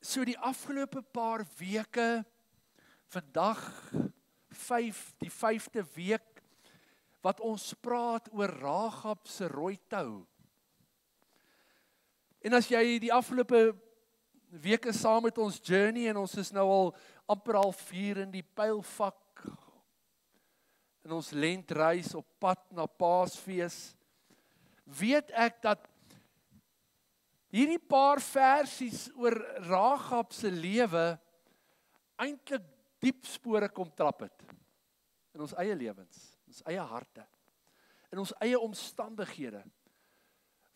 So die afgelope paar weke, vandag die 5de week, wat ons praat oor Rahab se rooi tou. En as jy die afgelope weke saam met ons journey, en ons is nou al amper al 4 in die pylvak, in ons lentreis op pad na Paasfees, weet ek dat hierdie paar versies oor Rahab se lewe eintlik diep spore kom trap het in ons eie lewens, in ons eie harte, in ons eie omstandighede,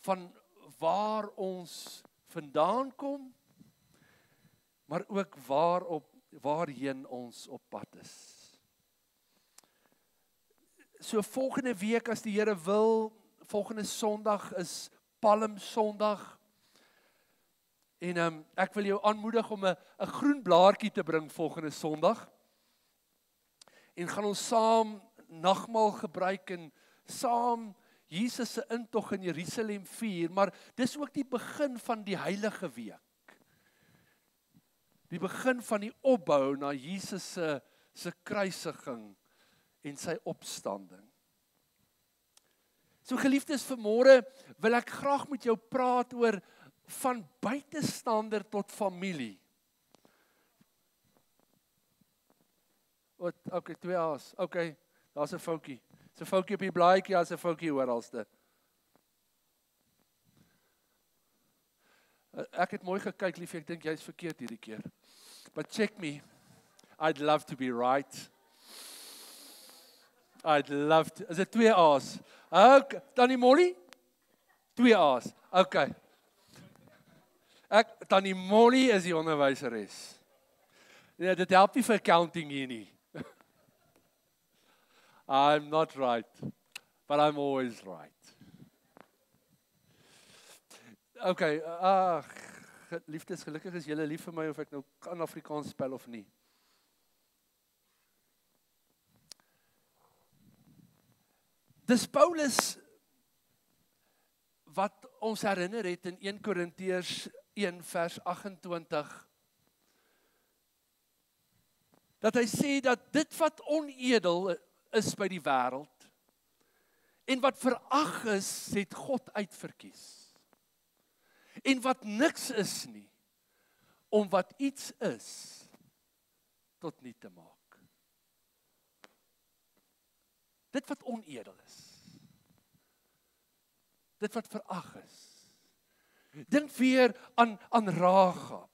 van waar ons vandaan kom, maar ook waarheen ons op pad is. So volgende week, as die Here wil, volgende Sondag is Palm Sondag, en ek wil jou aanmoedig om 'n groen blaartjie te bring volgende Sondag, en gaan ons saam nagmaal gebruik, en saam Jesus se intog in Jerusalem vier, maar dis ook die begin van die Heilige Week. Die begin van die opbou na Jesus se kruisiging en sy opstanding. So geliefdes, vanmôre wil ek graag met jou praat oor van buitestander tot familie. Okay, 2 A's. Okay, daar's 'n foutjie. Dis 'n foutjie op die blaadjie, daar's 'n foutjie oralste. Ek het mooi gekyk, liefie, ek dink jy's verkeerd hierdie keer. But check me. I'd love to be right. I'd love to. Is dit 2 A's? Okay, Tannie Molly? 2 A's. Okay. Tannie Molly is die onderwyseres. Ja, dit help nie vir accounting hier nie. I'm not right, but I'm always right. Okay, liefdes, gelukkig is julle lief vir my of ek nou kan Afrikaans spel of nie. Dis Paulus wat ons herinner het in 1 Korintiërs 1 vers 28, dat hy sê dat dit wat onedel is by die wêreld, en wat verag is, het God uitverkies. En wat niks is nie, om wat iets is, tot niet te maak. Dit wat onedel is. Dit wat verag is. Dink weer aan Rahab.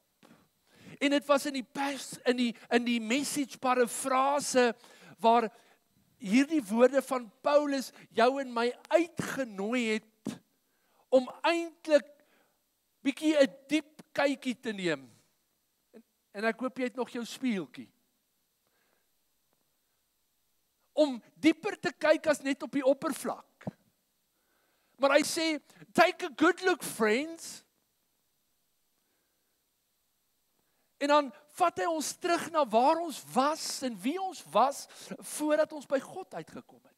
En dit was in die message parafrase, waar hierdie woorde van Paulus jou en my uitgenooi het, om eintlik bietjie 'n diep kykie te neem. En ek hoop jy het nog jou spieeltjie. Om dieper te kyk as net op die oppervlak. Maar hy sê, take a good look, friends. En dan vat hy ons terug na waar ons was en wie ons was voordat ons by God uitgekom het.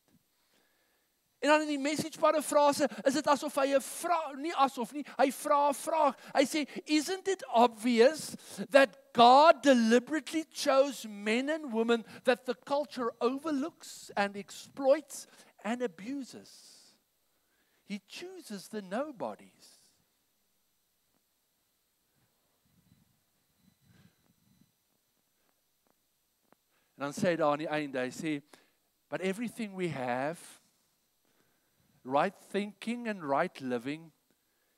En dan in die message parafrase is dit asof hy 'n vraag, nie asof nie, hy vra 'n vraag. Hy sê, isn't it obvious that God deliberately chose men and women that the culture overlooks and exploits and abuses? He chooses the nobodies. En dan sê hy daar aan die einde, hy sê, but everything we have, right thinking and right living,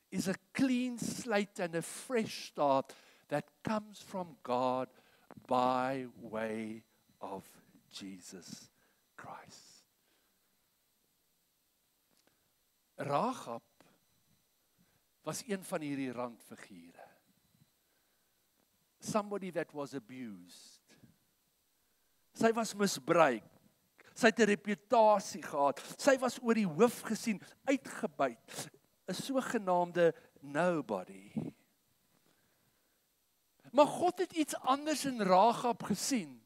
is a clean slate and a fresh start that comes from God by way of Jesus Christ. Rahab was een van hierdie randfigure. Somebody that was abused. Sy was misbruik. Sy het 'n reputasie gehad. Sy was oor die hoof gesien, uitgebuit. 'n sogenaamde nobody. Maar God het iets anders in Rahab gesien.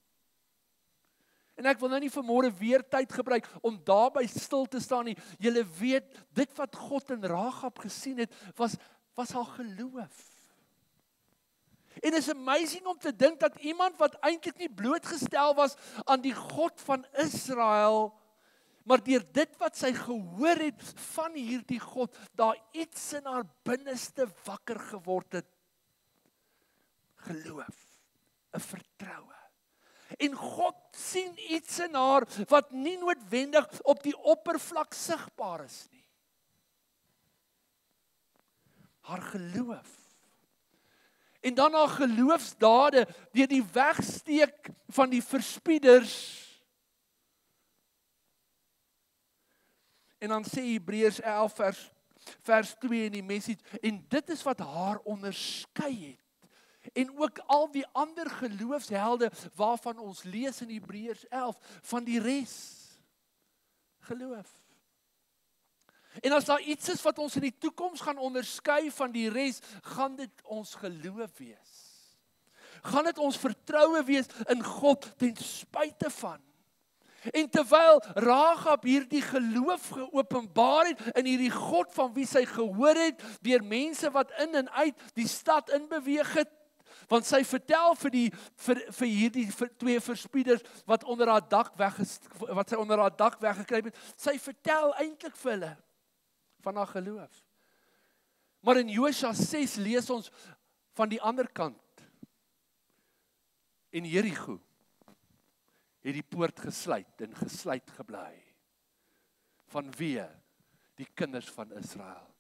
En ek wil nou nie vanmôre weer tyd gebruik om daarby stil te staan nie. Julle weet, dit wat God in Rahab gesien het, was haar geloof. En is amazing om te dink dat iemand wat eintlik nie blootgestel was aan die God van Israel, maar deur dit wat sy gehoor het van hierdie God, daar iets in haar binneste wakker geword het. Geloof, 'n vertroue. En God sien iets in haar wat nie noodwendig op die oppervlak sigbaar is nie. Haar geloof. En dan haar geloofsdade deur die wegsteek van die verspieders. En dan sê Hebreërs 11 vers 2 in die message, en dit is wat haar onderskei het. En ook al die ander geloofshelde waarvan ons lees in Hebreërs 11 van die res. Geloof. En as daar iets is wat ons in die toekoms gaan onderskei van die res, gaan dit ons geloof wees. Gaan dit ons vertroue wees in God ten spyte van. En terwyl Rahab hierdie geloof geopenbaar het in hierdie God van wie sy gehoor het, deur mense wat in en uit die stad inbeweeg het, want sy vertel vir hierdie twee verspieders wat sy onder haar dak weggekruip het, sy vertel eintlik vir hulle van haar geloof. Maar in Josua 6 lees ons van die ander kant. En Jerigo het die poort gesluit en gesluit gebly. Vanweë die kinders van Israel.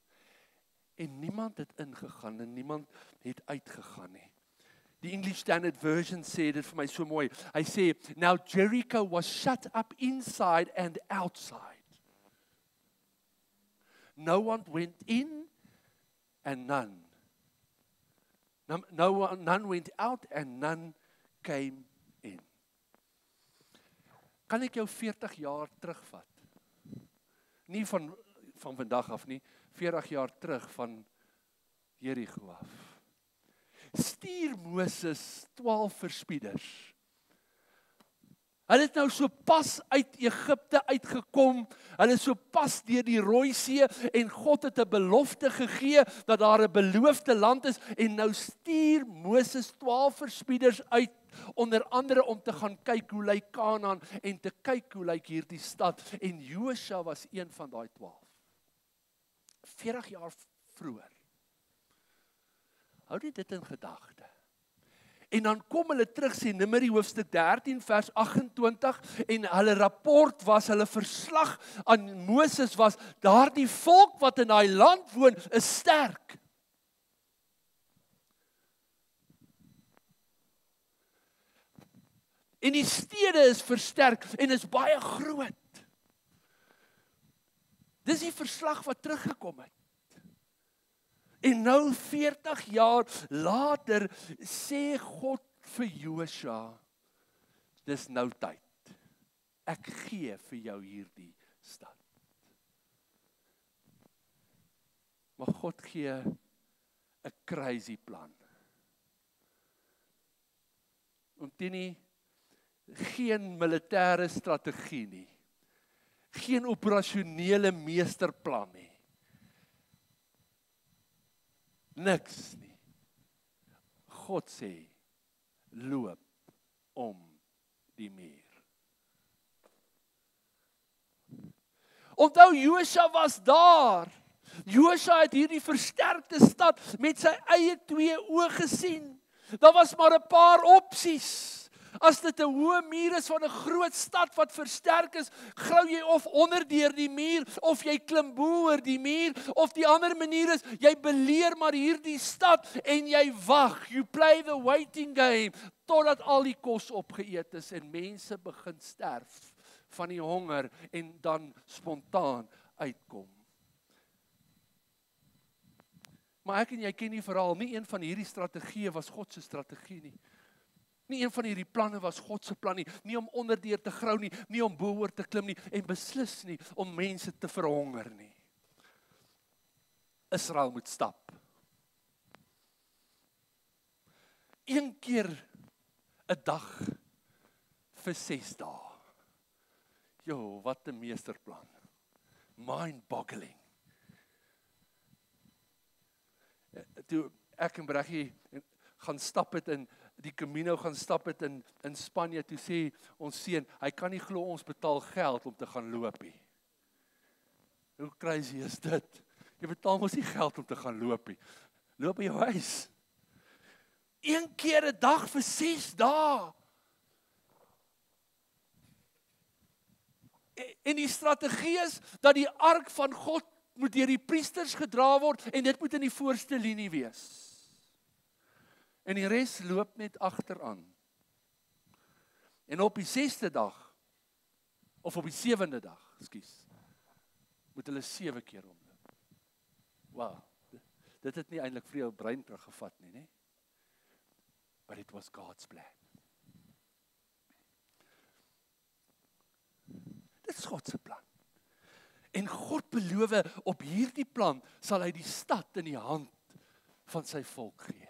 En niemand het ingegaan en niemand het uitgegaan nie. Die English Standard Version sê dit vir my so mooi. Hy sê, now Jericho was shut up inside and outside. No one went in and none went out and none came in. Kan ek jou 40 jaar terugvat? Nie van vandag af nie, 40 jaar terug van Jerigo af. Stuur Moses 12 verspieders. Hulle het nou so pas uit Egipte uitgekom, hulle is so pas deur die Rooi See en God het 'n belofte gegee dat daar 'n beloofde land is en nou stuur Moses 12 verspieders uit, onder andere om te gaan kyk hoe lyk Kanaan en te kyk hoe lyk hierdie stad en Josua was een van daai 12. 40 jaar vroeër. Hou dit in gedagte. En dan kom hulle terug, sê Numeri hoofstuk 13 vers 28 en hulle rapport was, hulle verslag aan Moses was, daardie volk wat in daai land woon is sterk. En die stede is versterk en is baie groot. Dis die verslag wat teruggekom het. En nou 40 jaar later sê God vir Josua, dis nou tyd. Ek gee vir jou hierdie stad. Maar God gee 'n crazy plan. Omtrent geen militêre strategie nie. Geen operasionele meesterplan nie. Niks nie. God sê, loop om die muur. Onthou, Josua was daar. Josua het hierdie versterkte stad met sy eie 2 oë gesien. Daar was maar 'n paar opsies. As dit 'n hoë muur is van 'n groot stad wat versterk is, grou jy of onder deur die muur, of jy klim bo oor die muur, of die ander manier is, jy beleer maar hierdie stad en jy wag. You play the waiting game, totdat al die kos opgeëet is en mense begin sterf van die honger en dan spontaan uitkom. Maar ek en jy ken die verhaal, nie een van hierdie strategieë was God se strategie nie. Nie een van hierdie planne was God se plan nie, nie om onderdeur te grou nie, nie om bo oor te klim nie, en beslis nie om mense te verhonger nie. Israel moet stap. 1 keer 'n dag vir 6 dae. Jo, wat 'n meesterplan. Mind-boggling. Toe ek en Breggie gaan stap het in die Camino, gaan stap het in Spanje, toe sê ons seun, hy kan nie glo ons betaal geld om te gaan loop nie. Hoe crazy is dit? Jy betaal mos nie geld om te gaan loop nie. Loop by jou huis. 1 keer 'n dag vir 6 dae. En die strategie is dat die ark van God moet deur die priesters gedra word en dit moet in die voorste linie wees. En die res loop net agteraan. En op die 6de dag, of op die 7de dag, moet hulle 7 keer omloop. Wow, dit het nie eintlik vir jou brein teruggevat nie, né? But it was God's plan. Dit is God se plan. En God beloof op hierdie plan sal hy die stad in die hand van sy volk gee.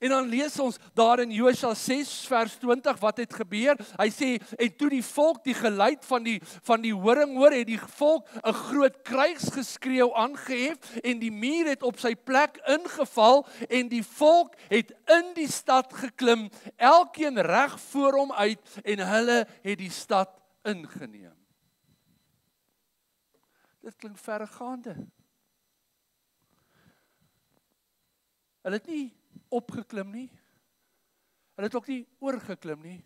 En dan lees ons daar in Josua 6 vers 20 wat het gebeur. Hy sê, en toe die volk die geluid van die horing hoor, het die volk 'n groot krygsgeskreeu aangehef en die muur het op sy plek ingeval en die volk het in die stad geklim, elkeen reg voor hom uit en hulle het die stad ingeneem. Dit klink verregaande. Hulle het nie opgeklim nie. Hulle het ook nie oorgeklim nie.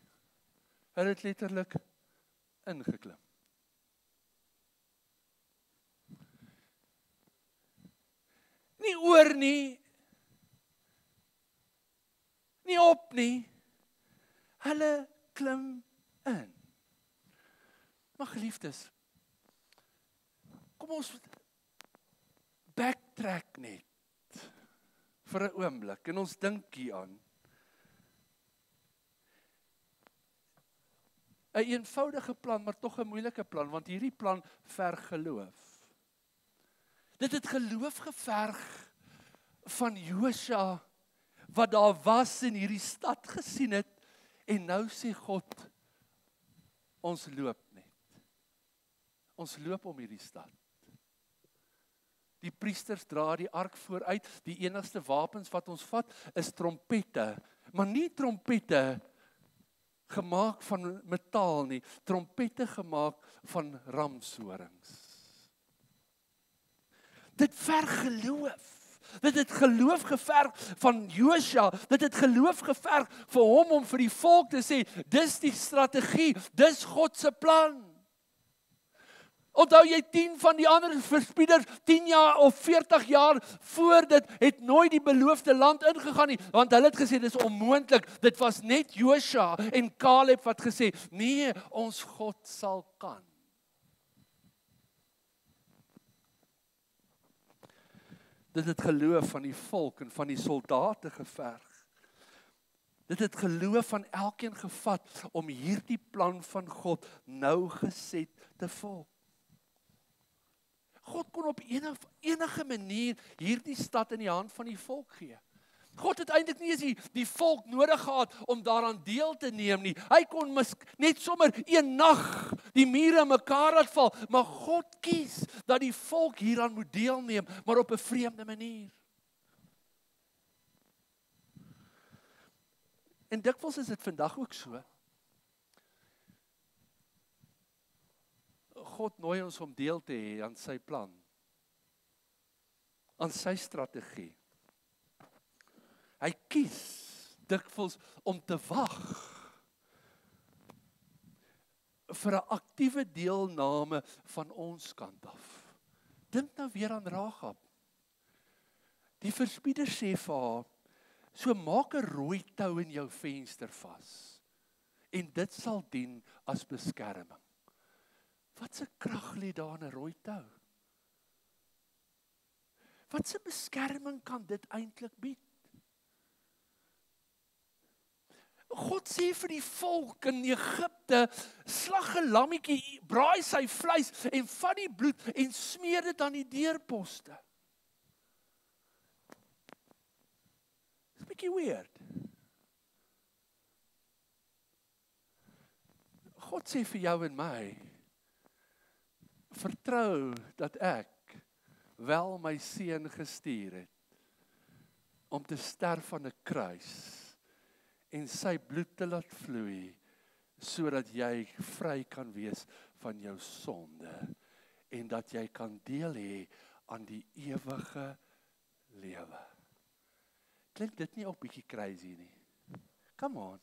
Hulle het letterlik ingeklim. Nie oor nie. Nie op nie. Hulle klim in. Maar geliefdes, kom ons backtrack net vir 'n oomblik en ons dink hieraan. 'n eenvoudige plan, maar tog 'n moeilike plan, want hierdie plan verg geloof. Dit het geloof geverg van Josua wat daar was en hierdie stad gesien het en nou sê God, ons loop net. Ons loop om hierdie stad. Die priesters dra die ark vooruit. Die enigste wapens wat ons vat is trompette, maar nie trompette gemaak van metaal nie, trompette gemaak van ramshorings. Dit verg geloof. Dit het geloof geverg van Josua, dit het geloof geverg vir hom om vir die volk te sê, dis die strategie, dis God se plan. Onthou jy 10 van die ander verspieders 10 jaar of 40 jaar voor dit het nooit die beloofde land ingegaan nie, want hulle het gesê dis onmoontlik. Dit was net Josua en Caleb wat gesê, nee, ons God sal kan. Dit het geloof van die volk en van die soldate geverg. Dit het geloof van elkeen gevat om hierdie plan van God nou geset te volg. God kon op enige manier hierdie stad in die hand van die volk gee. God het eintlik nie eens die volk nodig gehad om daaraan deel te neem nie. Hy kon net sommer een nag die mure mekaar laat val, maar God kies dat die volk hieraan moet deelneem, maar op 'n vreemde manier. En dikwels is dit vandag ook so. God nooi ons om deel te hê aan sy plan, aan sy strategie. Hy kies dikwels om te wag vir 'n aktiewe deelname van ons kant af. Dink nou weer aan Rahab. Die verspieder sê vir haar, so maak 'n rooi tou in jou venster vas en dit sal dien as beskerming. Wat se krag lê daar in 'n rooi tou? Wat se beskerming kan dit eintlik bied? God sê vir die volk in Egipte, slag 'n lammetjie, braai sy vleis en vat die bloed en smeer dit aan die deurposte. Dis 'n bietjie weird. God sê vir jou en my, vertrou dat ek wel my seun gestuur het om te sterf aan 'n kruis en sy bloed te laat vloei, sodat jy vry kan wees van jou sonde en dat jy kan deel hê aan die ewige lewe. Klink dit nie ook bietjie crazy nie? Come on.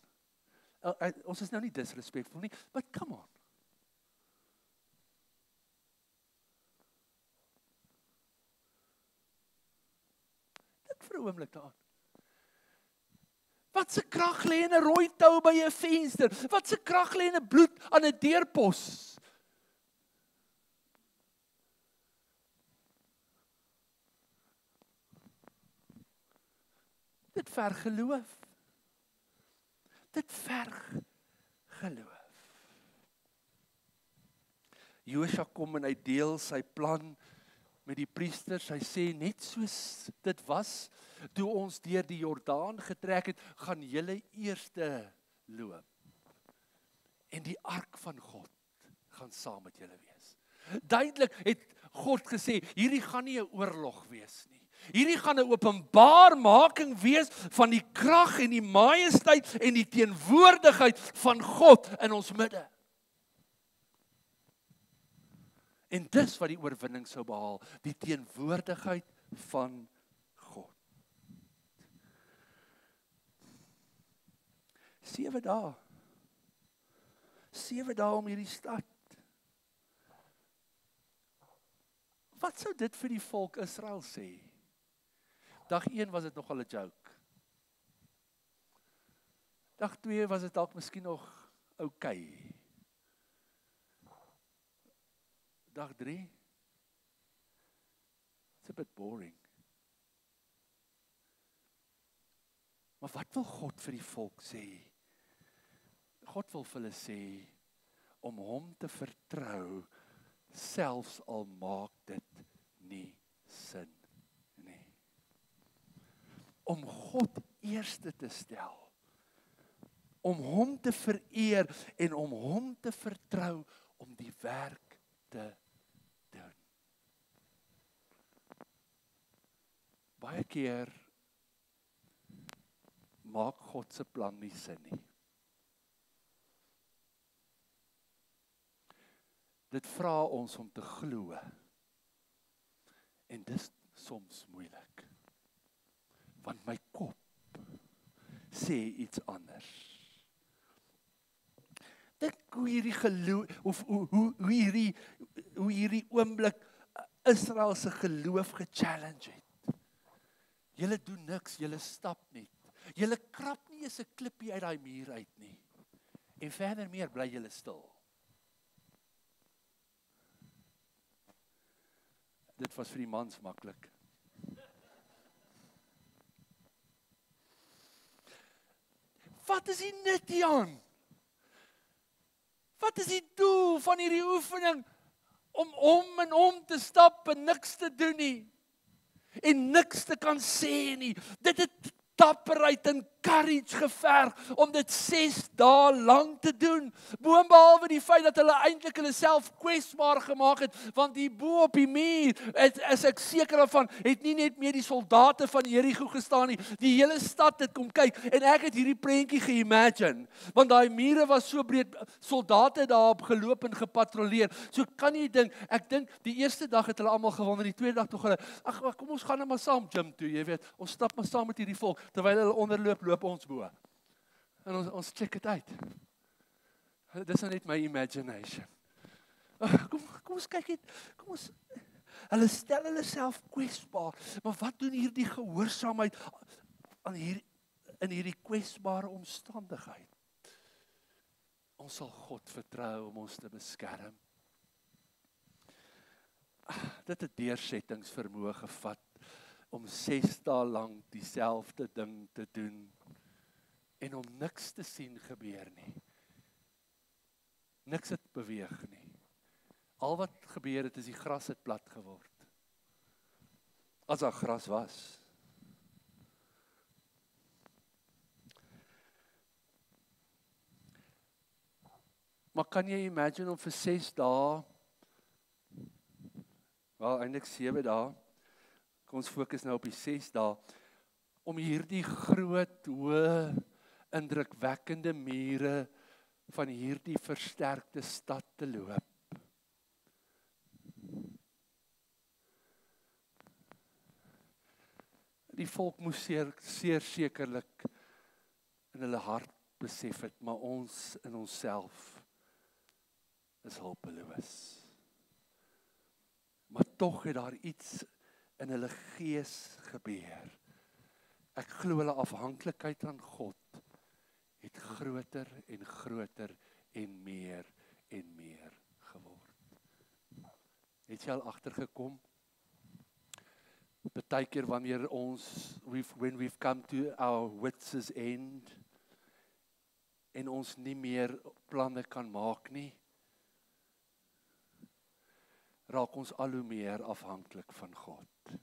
Ons is nou nie disrespectful nie, but come on. Dink vir 'n oomblik daaraan. Wat se krag lê in 'n rooi tou by 'n venster? Wat se krag lê in 'n bloed aan 'n deurpos? Dit verg geloof. Dit verg geloof. Josua kom en hy deel sy plan met die priesters. Hy sê net soos dit was toe ons deur die Jordaan getrek het, gaan julle eerste loop. En die ark van God gaan saam met julle wees. Duidelik het God gesê, hierdie gaan nie 'n oorlog wees nie. Hierdie gaan 'n openbaarmaking wees van die krag en die majesteit en die teenwoordigheid van God in ons midde. En dis wat die oorwinning sou behaal, die teenwoordigheid van God. 7 dae. 7 dae om hierdie stad. Wat sou dit vir die volk Israel sê? Dag 1 was dit nogal 'n joke. Dag 2 was dit dalk miskien nog okay. Dag 3, it's a bit boring. Maar wat wil God vir die volk sê? God wil vir hulle sê, om hom te vertrou, selfs al maak dit nie sin nie. Om God eerste te stel, om hom te vereer en om hom te vertrou om die werk te doen. Baie keer maak God se plan nie sin nie. Dit vra ons om te glo. En dis soms moeilik. Want my kop sê iets anders. Dink hoe hierdie geloof of hoe hierdie oomblik Israel se geloof gechallenge het. Julle doen niks, julle stap nie. Julle krap nie eens 'n klippie uit daai muur uit nie. En verder meer bly julle stil. Dit was vir die mans maklik. Wat is die nut hieraan? Wat is die doel van hierdie oefening? Om en om te stap en niks te doen nie. En niks te kan sê nie. Dit het dapperheid en courage geverg om dit 6 dae lank te doen. Boonbehalwe die feit dat hulle eintlik hulle self kwesbaar gemaak het, want hier bo op die muur, is ek seker daarvan, het nie net meer die soldate van Jerigo gestaan nie, die hele stad het kom kyk, en ek het hierdie prentjie geimagine, want daai mure was so breed, soldate daarop geloop en gepatrolleer. So kan jy dink, ek dink die eerste dag het hulle almal gewonder, die tweede dag tog hulle, ag kom ons gaan nou maar saam gym toe, jy weet, ons stap maar saam met hierdie volk, terwyl hulle onderloop, loop ons bo. En ons check dit uit. Dis nou net my imagination. Kom ons kyk net, hulle stel hulle self kwesbaar, maar wat doen hierdie gehoorsaamheid in hierdie kwesbare omstandigheid? Ons sal God vertrou om ons te beskerm. Dit het deursettingsvermoë gevat om 6 dae lank dieselfde ding te doen en om niks te sien gebeur nie. Niks het beweeg nie. Al wat gebeur het is die gras het plat geword. As daar gras was. Maar kan jy imagine om vir 6 dae, wel eintlik 7 dae, kom ons fokus nou op die 6 dae, om hierdie groot, hoë, indrukwekkende mure van hierdie versterkte stad te loop. Die volk moes seer sekerlik in hulle hart besef het, maar ons in onsself is hulpeloos. Maar tog het daar iets in hulle gees gebeur. Ek glo hulle afhanklikheid aan God het groter en groter en meer geword. Het jy al agtergekom? Partykeer wanneer ons, when we've come to our wits' end, en ons nie meer planne kan maak nie, raak ons al hoe meer afhanklik van God.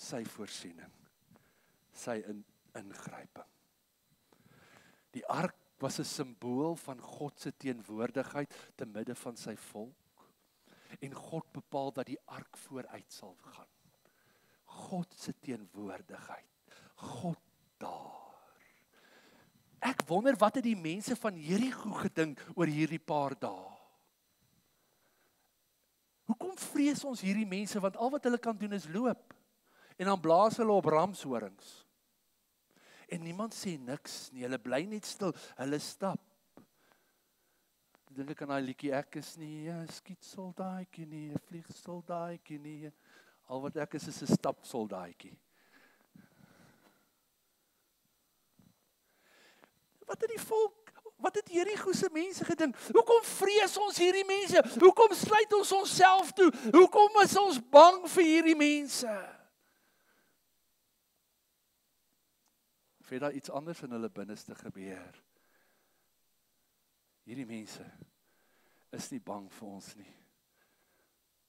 Sy voorsiening, sy ingryping. Die ark was 'n simbool van God se teenwoordigheid te midde van sy volk. En God bepaal dat die ark vooruit sal gaan. God se teenwoordigheid. God daar. Ek wonder wat het die mense van Jerigo gedink oor hierdie paar dae. Hoekom vrees ons hierdie mense? Want al wat hulle kan doen is loop. En dan blaas hulle op ramshorings. En niemand sê niks nie. Hulle bly net stil. Hulle stap. Dink ek aan daai liedjie, ek is nie 'n skietsoldaatjie nie, 'n vliegsoldaatjie nie. Al wat ek is 'n stapsoldaatjie. Wat het die volk, wat het Jerigo se mense gedink? Hoekom vrees ons hierdie mense? Hoekom sluit ons onsself toe? Hoekom is ons bang vir hierdie mense? Of het daar iets anders in hulle binneste gebeur? Hierdie mense is nie bang vir ons nie.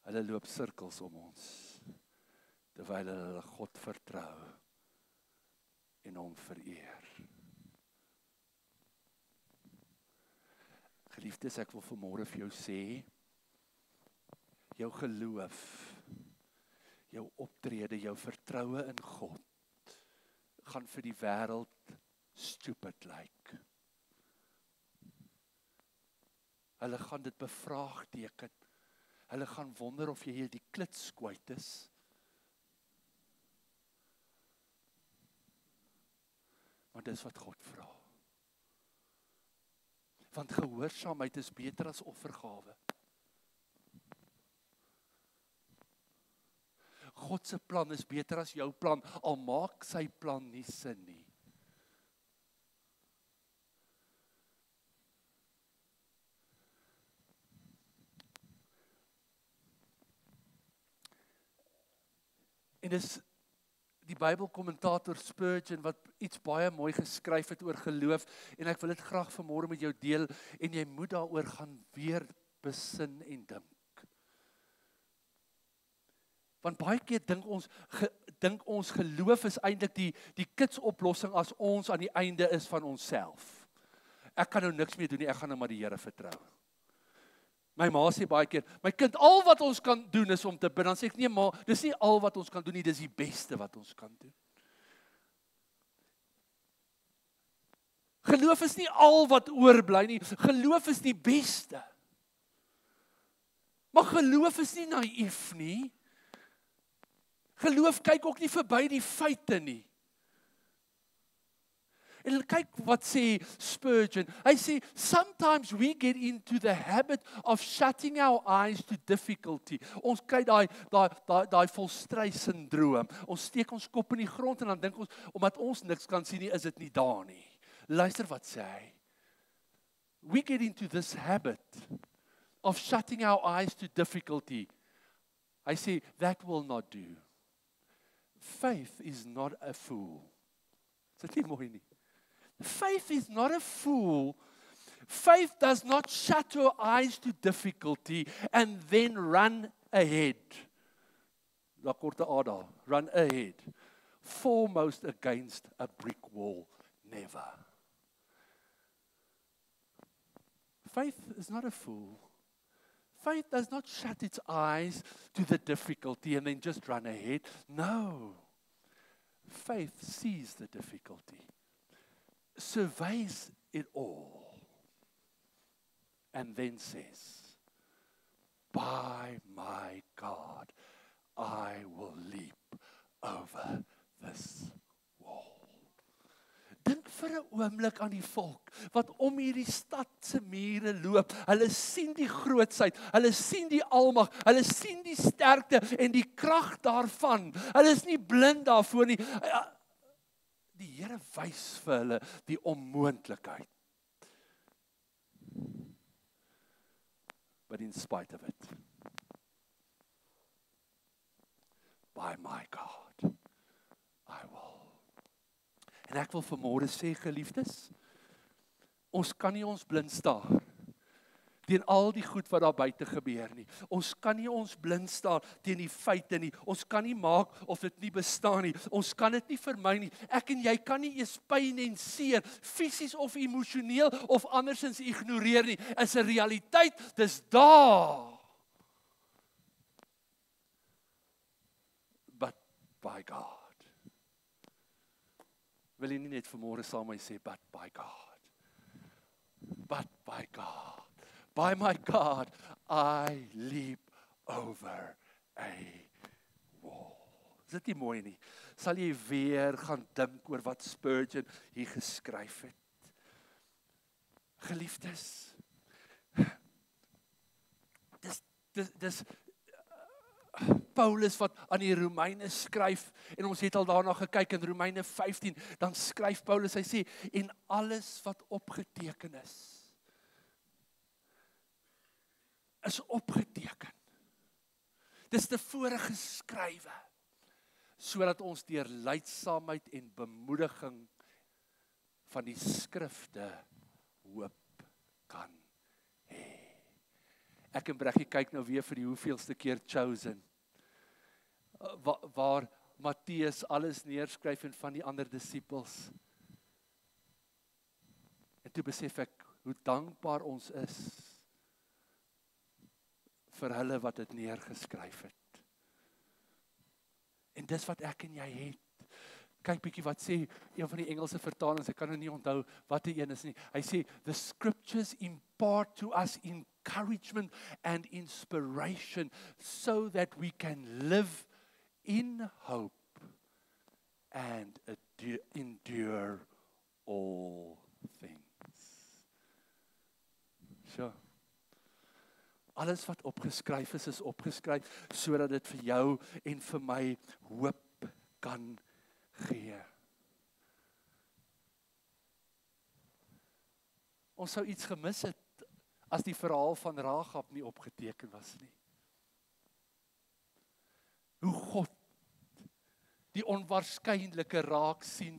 Hulle loop sirkels om ons, terwyl hulle God vertrou en hom vereer. Geliefdes, ek wil vanmôre vir jou sê, jou geloof, jou optrede, jou vertroue in God, gaan vir die wêreld stupid lyk. Hulle gaan dit bevraagteken. Hulle gaan wonder of jy die klits kwyt is. Maar dis wat God vra. Want gehoorsaamheid is beter as offergawe. God se plan is beter as jou plan, al maak sy plan nie sin nie. En dis die Bybelkommentator Spurgeon wat iets baie mooi geskryf het oor geloof, en ek wil dit graag vanmôre met jou deel, en jy moet daaroor gaan weer besin en dink. Want baie keer dink ons geloof is eintlik die kitsoplossing as ons aan die einde is van onsself. Ek kan nou niks meer doen nie, ek gaan nou maar die Here vertrou. My ma sê baie keer, my kind, al wat ons kan doen is om te bid. Dan sê ek, nee ma, dis nie al wat ons kan doen nie, dis die beste wat ons kan doen. Geloof is nie al wat oorbly nie, geloof is die beste. Maar geloof is nie naïef nie. Geloof kyk ook nie verby die feite nie. En kyk wat sê Spurgeon. Hy sê, sometimes we get into the habit of shutting our eyes to difficulty. Ons kry daai volstry syndroom. Ons steek ons kop in die grond en dan dink ons, omdat ons niks kan sien nie, is dit nie daar nie. Luister wat sê hy. We get into this habit of shutting our eyes to difficulty. Hy sê, that will not do. Faith is not a fool. Is dit nie mooi nie? Faith is not a fool. Faith does not shut her eyes to difficulty and then run ahead. Daar korte A daar. Run ahead. Foremost against a brick wall. Never. Faith is not a fool. Faith does not shut its eyes to the difficulty and then just run ahead. No. Faith sees the difficulty, surveys it all, and then says, by my God, I will leap over this wall. Dink vir 'n oomblik aan die volk wat om hierdie stad se mure loop. Hulle sien die grootsheid, hulle sien die almag, hulle sien die sterkte en die krag daarvan. Hulle is nie blind daarvoor nie. Die Here wys vir hulle die onmoontlikheid. But in spite of it, by my God, I will. En ek wil vanmôre sê, geliefdes, ons kan nie ons blind staar teen al die goed wat daar buite gebeur nie. Ons kan nie ons blind staar teen die feite nie. Ons kan nie maak of dit nie bestaan nie. Ons kan dit nie vermy nie. Ek en jy kan nie eers pyn en seer, fisies of emosioneel of andersins ignoreer nie. Is 'n realiteit, dis daar. But by God. Wil jy nie net vanmôre saam met my sê, but by God. But by God. By my God, I leap over a wall. Is dit nie mooi nie? Sal jy weer gaan dink oor wat Spurgeon hier geskryf het? Geliefdes, dis Paulus wat aan die Romeine skryf, en ons het al daarna gekyk in Romeine 15, dan skryf Paulus, hy sê, en alles wat opgeteken is opgeteken. Dis tevore geskrywe, sodat ons deur lydsaamheid en bemoediging van die skrifte hoop kan hê. Ek en Breggie kyk nou weer vir die hoeveelste keer Chosen, waar Matteus alles neerskryf en van die ander disippels. En toe besef ek hoe dankbaar ons is vir hulle wat dit neergeskryf het. En dis wat ek en jy het. Kyk bietjie wat sê een van die Engelse vertalings, ek kan nou nie onthou wat die een is nie. Hy sê, the scriptures impart to us encouragement and inspiration so that we can live in hope and endure all things. Sure. Alles wat opgeskryf is opgeskryf sodat dit vir jou en vir my hoop kan gee. Ons sou iets gemis het as die verhaal van Rahab nie opgeteken was nie. Hoe God die onwaarskynlike raak sien.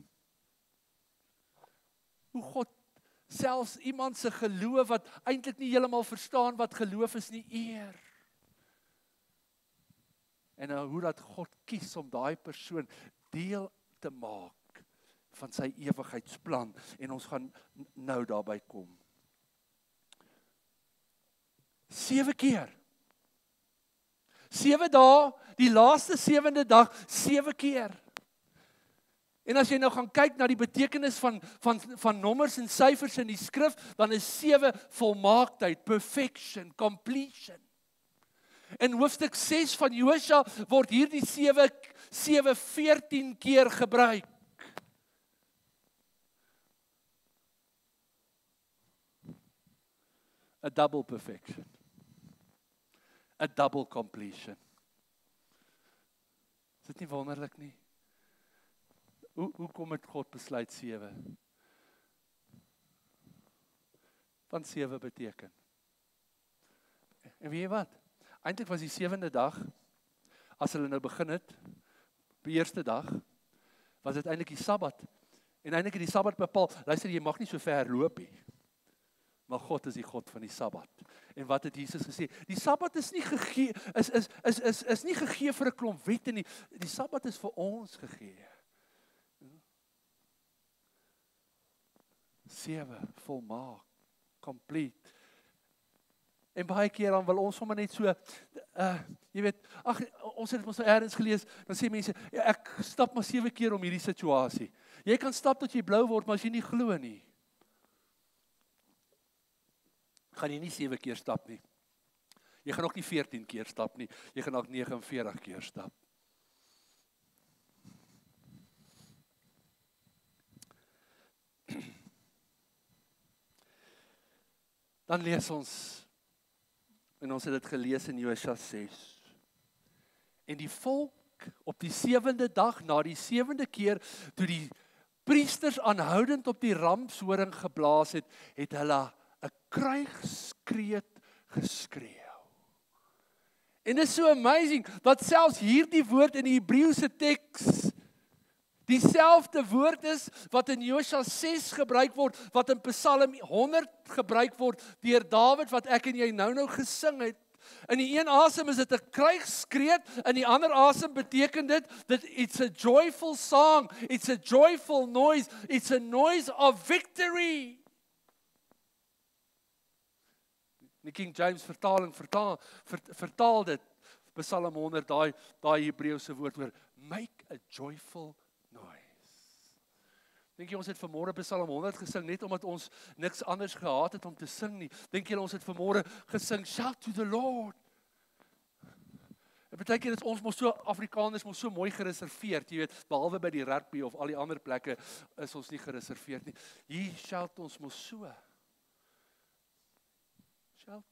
Hoe God selfs iemand se geloof wat eintlik nie heeltemal verstaan wat geloof is nie eer. En nou hoe dat God kies om daai persoon deel te maak van sy ewigheidsplan, en ons gaan nou daarby kom. 7 keer. 7 dae, die laaste 7de dag, 7 keer. En as jy nou gaan kyk na die betekenis van nommers en syfers in die skrif, dan is 7 volmaaktheid, perfection, completion. In hoofstuk 6 van Josua word hierdie 7 14 keer gebruik. A double perfection. A double completion. Is dit nie wonderlik nie? Hoe kom het God besluit 7? Want 7 beteken. En weet jy wat? Eintlik was die 7de dag, as hulle nou begin het, die eerste dag, was dit eintlik die Sabbat. En eintlik het die Sabbat bepaal, luister, jy mag nie so ver loop nie. Maar God is die God van die Sabbat. En wat het Jesus gesê? Die Sabbat is nie gegee, is nie gegee vir 'n klomp wette nie. Die Sabbat is vir ons gegee. 7 volmaak, complete. En baie keer dan wil ons sommer net so, jy weet, ag, ons het mos nou ergens gelees, dan sê mense, ja, ek stap maar 7 keer om hierdie situasie. Jy kan stap tot jy blou word, maar as jy nie glo nie, gaan jy nie 7 keer stap nie. Jy gaan ook nie 14 keer stap nie, jy gaan ook 49 keer stap. Dan lees ons, en ons het dit gelees in Josua 6, en die volk op die 7de dag, na die 7de keer, toe die priesters aanhoudend op die ramshoring geblaas het, het hulle 'n krygskreet geskreeu. En dit is so amazing, dat selfs hierdie woord in die Hebreëse teks, dieselfde woord is, wat in Josua 6 gebruik word, wat in Psalm 100 gebruik word, deur Dawid, wat ek en jy nou gesing het. In die een asem is dit 'n krygskreet, in die ander asem beteken dit, that it's a joyful song, it's a joyful noise, it's a noise of victory. Die King James vertaling vertaal dit, Psalm 100, daai Hebreëse woord oor, make a joyful noise. Dink jy ons het vanmôre Psalm 100 gesing, net omdat ons niks anders gehad het om te sing nie? Dink jy ons het vanmôre gesing, shout to the Lord? Dit beteken dat ons mos so, Afrikaners mos so mooi gereserveerd, jy weet, behalwe by die rugby of al die ander plekke, is ons nie gereserveerd nie. Hier shout ons mos so. Shout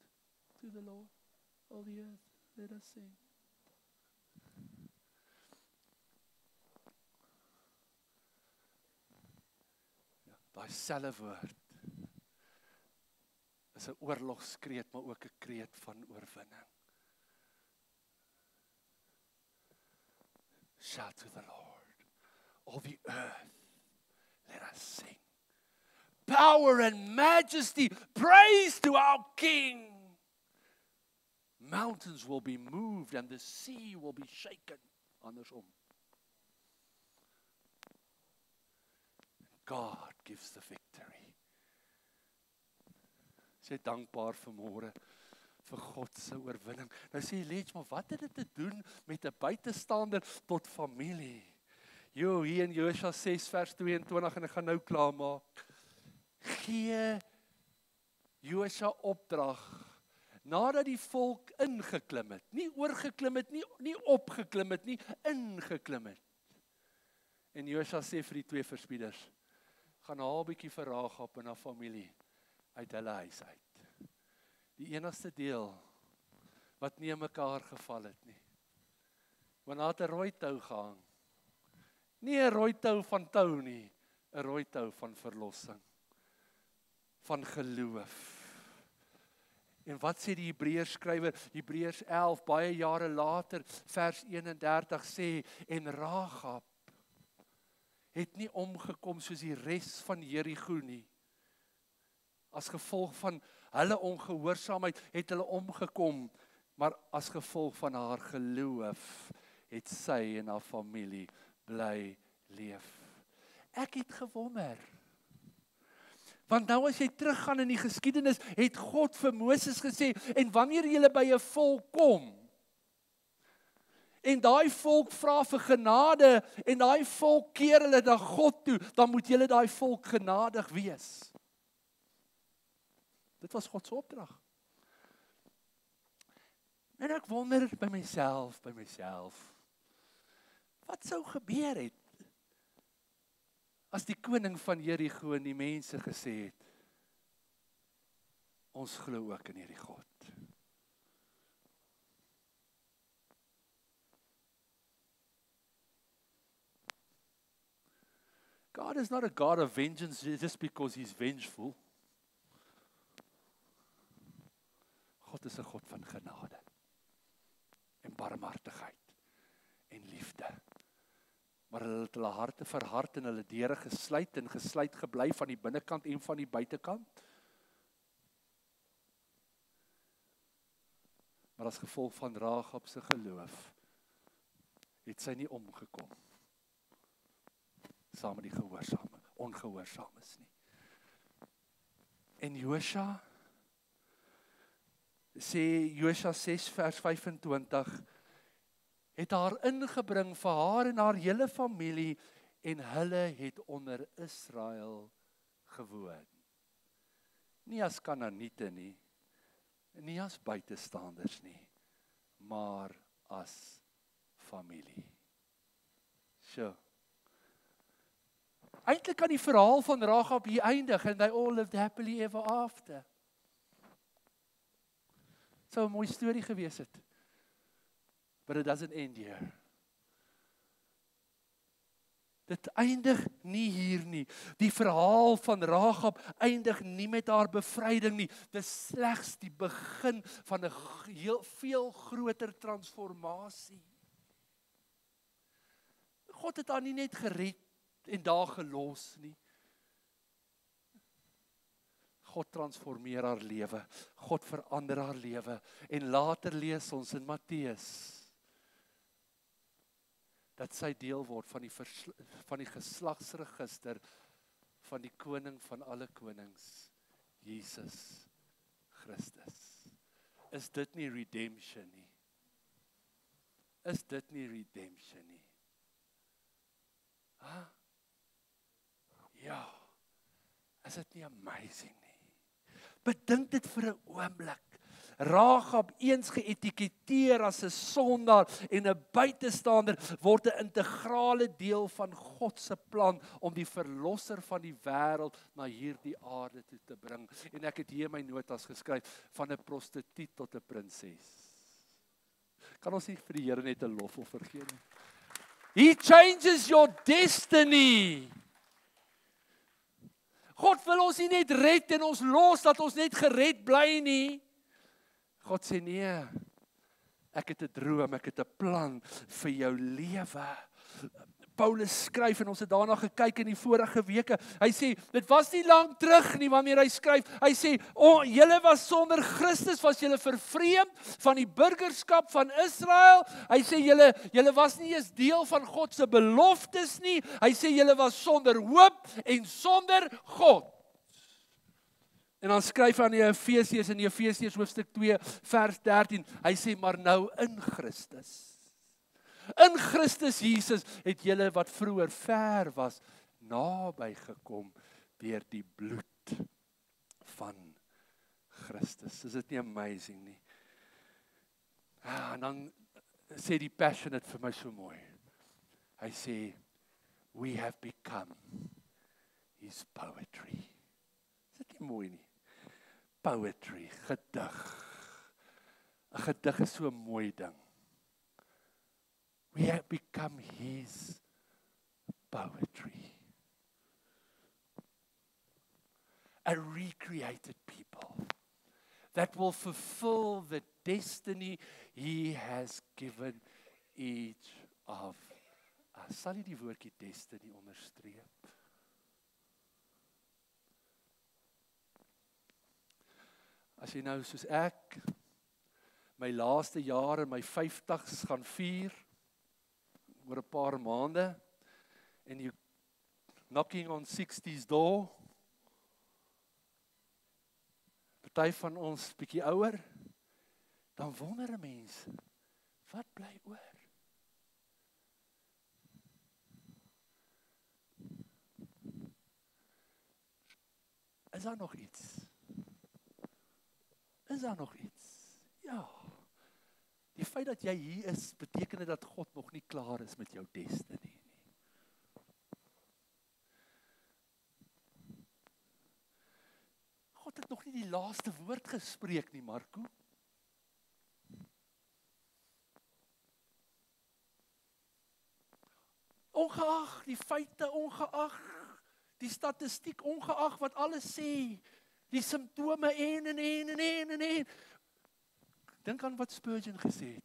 to the Lord, all the earth, let us sing. Ja, daai selfe woord is 'n oorlogskreet, maar ook 'n kreet van oorwinning. Shout to the Lord, all the earth, let us sing. Power and majesty, praise to our King. Mountains will be moved and the sea will be shaken. Andersom. God gives the victory. Sê dankbaar vanmôre vir God se oorwinning. Nou sê jy, Lech, maar wat het dit te doen met 'n buitestander tot familie? Hier in Josua 6 vers 22 en ek gaan nou klaarmaak. Gee Josua opdrag, nadat die volk ingeklim het, nie oorgeklim het, nie opgeklim het, nie ingeklim het. En Josua sê vir die 2 verspieders, gaan haal 'n bietjie vir Rahab en haar familie uit hulle huis uit. Die enigste deel wat nie in mekaar geval het nie. Want daar het 'n rooi tou gehang. Nie 'n rooi tou van tou nie, 'n rooi tou van verlossing, van geloof. En wat sê die Hebreërs skrywer, Hebreërs 11, baie jare later, vers 31 sê, en Rahab het nie omgekom soos die res van Jerigo nie. As gevolg van hulle ongehoorsaamheid het hulle omgekom, maar as gevolg van haar geloof het sy en haar familie bly leef. Ek het gewonder, want nou as jy teruggaan in die geskiedenis, het God vir Moses gesê, en wanneer jy by 'n volk kom, en daai volk vra vir genade, en daai volk keer hulle na God toe, dan moet jy daai volk genadig wees. Dit was God se opdrag. En ek wonder by myself, wat sou gebeur het, as die koning van Jerigo en die mense gesê het, ons glo ook in hierdie God. God is not a God of vengeance just because he's vengeful. God is 'n God van genade en barmhartigheid en liefde. Maar hulle het hulle harte verhard en hulle deure gesluit en gesluit gebly van die binnekant en van die buitekant. Maar as gevolg van Rahab se geloof het sy nie omgekom saam met die ongehoorsaames nie. En Josua sê Josua 6 vers 25, het haar ingebring vir haar en haar hele familie en hulle het onder Israel gewoon. Nie as Kanaaniete nie, nie as buitestanders nie, maar as familie. So. Eintlik kan die verhaal van Rahab hier eindig and they all lived happily ever after. Sou 'n mooi storie gewees het. But it doesn't end here. Dit eindig nie hier nie. Die verhaal van Rahab eindig nie met haar bevryding nie. Dit is slegs die begin van 'n veel groter transformasie. God het haar nie net gered en daar gelos nie. God transformeer haar lewe. God verander haar lewe. En later lees ons in Matteus dat sy deel word van die geslagsregister van die koning van alle konings, Jesus Christus. Is dit nie redemption nie? Is dit nie redemption nie? Ja, is dit nie amazing nie? Bedink dit vir 'n oomblik. Rahab, eens geëtiketeer as 'n sondaar en 'n buitestander, word 'n integrale deel van God se plan om die verlosser van die wêreld na hierdie aarde toe te bring. En ek het hier my notas geskryf, van 'n prostituut tot 'n prinses. Kan ons nie vir die Here net 'n lofoffer gee nie? He changes your destiny. God wil ons nie net red en ons los dat ons net gered bly nie. God sê nee, ek het 'n droom, ek het 'n plan vir jou lewe. Paulus skryf en ons het daarna gekyk in die vorige weke. Hy sê, dit was nie lank terug nie wanneer hy skryf. Hy sê, julle was sonder Christus, was julle vervreemd van die burgerskap van Israel. Hy sê, julle was nie eens deel van God se beloftes nie. Hy sê, julle was sonder hoop en sonder God. En dan skryf hy aan die Efesiërs in Efesiërs hoofstuk 2 vers 13. Hy sê, maar nou in Christus. In Christus Jesus het julle wat vroeër ver was, naby gekom deur die bloed van Christus. Is dit nie amazing nie? En dan sê die Passionate vir my so mooi. Hy sê, we have become his poetry. Is dit nie mooi nie? Poetry, gedig. 'n Gedig is so 'n mooi ding. We have become his poetry. A recreated people that will fulfill the destiny he has given each of us. Sal jy die woordjie destiny onderstreep? As jy nou soos ek my laaste jaar in my 50's gaan vier, oor 'n paar maande, en you knocking on 60's door, party van ons bietjie ouer, dan wonder 'n mens, wat bly oor? Is daar nog iets? Is daar nog iets? Ja. Die feit dat jy hier is, beteken dit dat God nog nie klaar is met jou destiny nie. God het nog nie die laaste woord gespreek nie, Marco. Ongeag die feite, ongeag die statistiek, ongeag wat alles sê, die simptome en. Dink aan wat Spurgeon gesê het.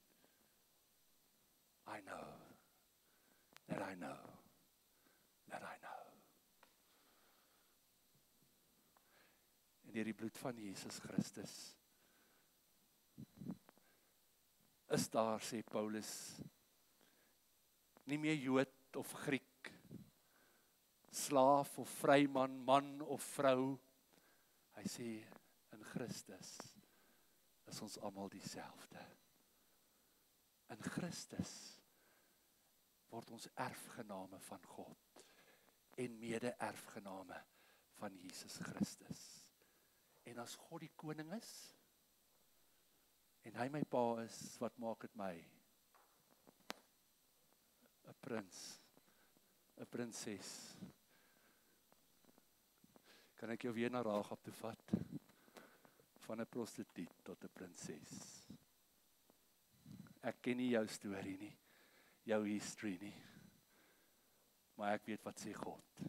I know, that I know, that I know. En deur die bloed van Jesus Christus is daar, sê Paulus, nie meer Jood of Griek, slaaf of vryman, man of vrou. Hy sê, in Christus is ons almal dieselfde. In Christus word ons erfgename van God en mede-erfgename van Jesus Christus. En as God die koning is, en hy my pa is, wat maak dit my? 'n prins, 'n prinses. Kan ek jou weer na Rahab toe vat? Van 'n prostituut tot 'n prinses. Ek ken nie jou storie nie, jou history nie, maar ek weet wat sê God.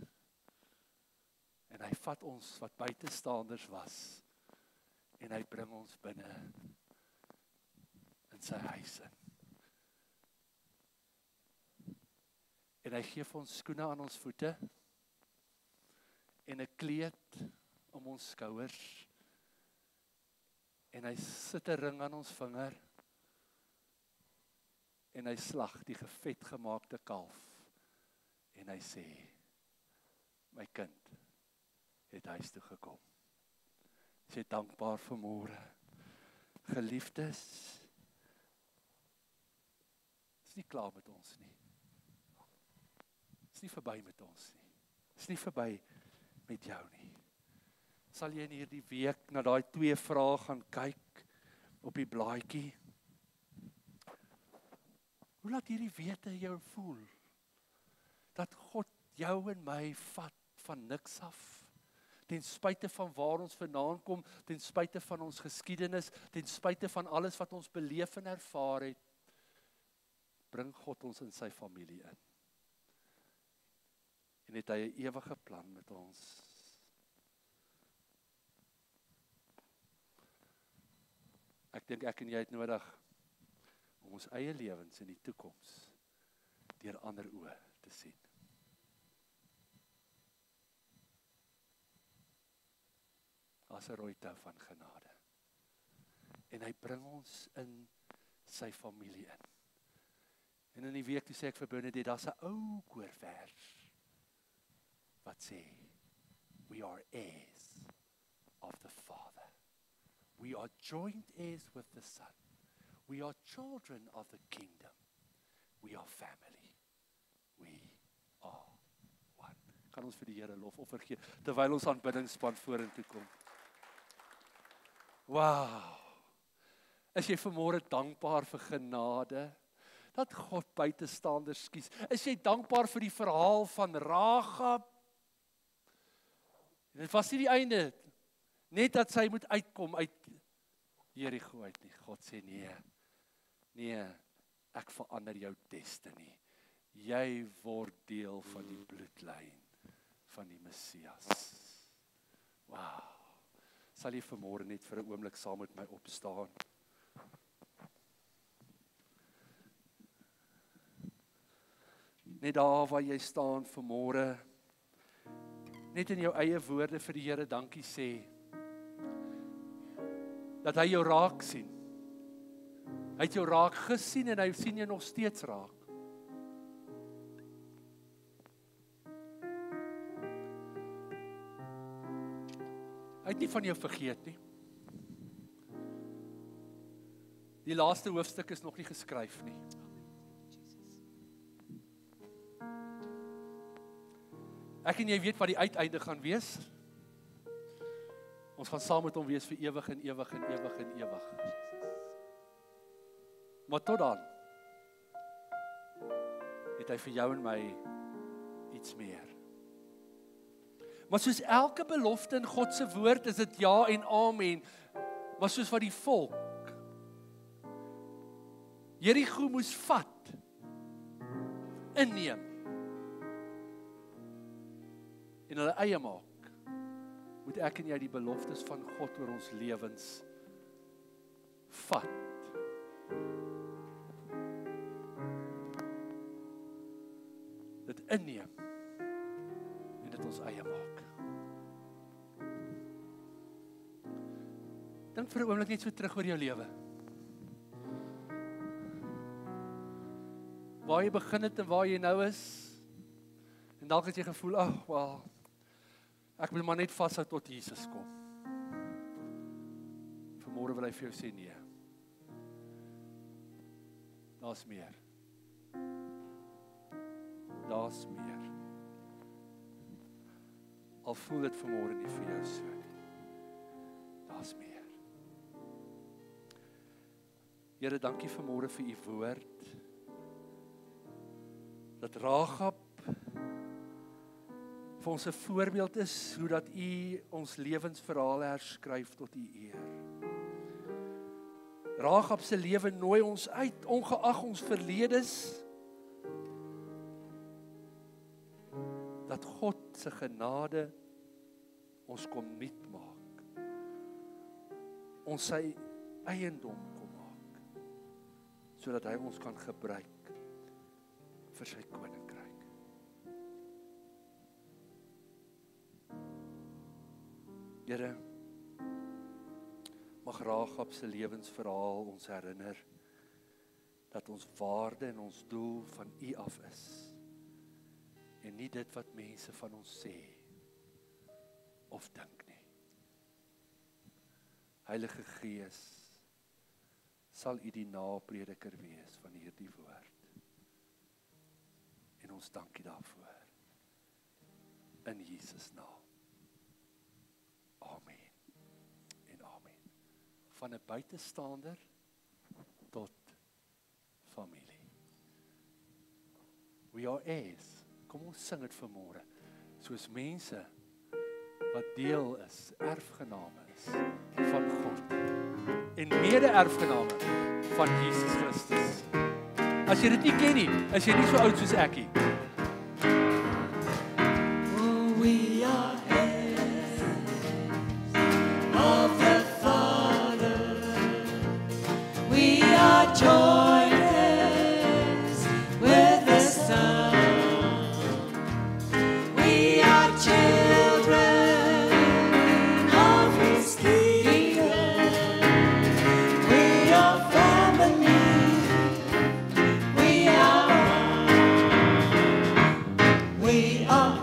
En hy vat ons wat buitestanders was, en hy bring ons binne in sy huis in. En hy gee vir ons skoene aan ons voete, en 'n kleed om ons skouers, en hy sit 'n ring aan ons vinger, en hy slag die gevetgemaakte kalf, en hy sê, my kind het huis toe gekom. Is jy dankbaar vanmôre? Geliefdes, is nie klaar met ons nie. Is nie verby met ons nie. Is nie verby met jou nie. Sal jy in hierdie week na daai 2 vrae gaan kyk op die blaadjie? Hoe laat hierdie wete jou voel? Dat God jou en my vat van niks af, ten spyte van waar ons vandaan kom, ten spyte van ons geskiedenis, ten spyte van alles wat ons beleef en ervaar het, bring God ons in sy familie in. En het hy 'n ewige plan met ons. Ek dink ek en jy het nodig om ons eie lewens in die toekoms deur ander oë te sien. As 'n rooi tou van genade. En hy bring ons in sy familie in. En in die week toe sê ek vir Bernadette, daar's 'n ou koorvers wat sê, we are heirs of the Father. We are joint heirs with the Son. We are children of the kingdom. We are family. We are one. Kan ons vir die Here lof offer gee, terwyl ons aanbiddingsspan vorentoe kom. Wow. Is jy vanmôre dankbaar vir genade? Dat God buitestanders kies. Is jy dankbaar vir die verhaal van Rahab? En dit was nie die einde, net dat sy moet uitkom uit Jerigo uit nie. God sê nee, ek verander jou destiny. Jy word deel van die bloedlyn van die Messias. Wow. Sal jy vanmôre net vir 'n oomblik saam met my opstaan? Net daar waar jy staan vanmôre, net in jou eie woorde vir die Here dankie sê, dat hy jou raak sien. Hy het jou raak gesien en hy sien jou nog steeds raak. Hy het nie van jou vergeet nie. Die laaste hoofstuk is nog nie geskryf nie. Ek en jy weet wat die uiteinde gaan wees. Ons gaan saam met hom wees vir ewig en ewig en ewig en ewig. Maar tot dan het hy vir jou en my iets meer. Maar soos elke belofte in God se woord is dit ja en amen. Maar soos wat die volk Jerigo moes vat, inneem en hulle eie maak, moet ek en jy die beloftes van God oor ons lewens vat. Dit inneem en dit ons eie maak. Dink vir 'n oomblik net so terug oor jou lewe. Waar jy begin het en waar jy nou is. En dalk het jy gevoel, ek moet maar net vashou tot Jesus kom. Vanmôre wil hy vir jou sê nee. Daar's meer. Daar's meer. Al voel dit vanmôre nie vir jou so nie. Daar's meer. Here, dankie vanmôre vir u woord. Dat Rahab vir ons 'n voorbeeld is, hoe dat u ons lewensverhale herskryf tot u eer. Rahab se lewe nooi ons uit, ongeag ons verledes, dat God se genade ons kom nuut maak. Ons sy eiendom kom maak, sodat hy ons kan gebruik vir sy koninkryk. Here, mag Rahab se lewensverhaal ons herinner dat ons waarde en ons doel van u af is en nie dit wat mense van ons sê of dink nie. Heilige Gees, sal u die naprediker wees van hierdie woord. En ons dank u daarvoor. In Jesus naam. Amen. En amen. Van 'n buitestander tot familie. We are heirs. Kom ons sing dit vanmôre. Soos mense wat deel is, erfgename is van God en mede-erfgename van Jesus Christus. As jy dit nie ken nie, is jy nie so oud soos ek nie. We are heirs of the Father. We are joint heirs with the Son. We are children of His kingdom. We are family. We are one. We are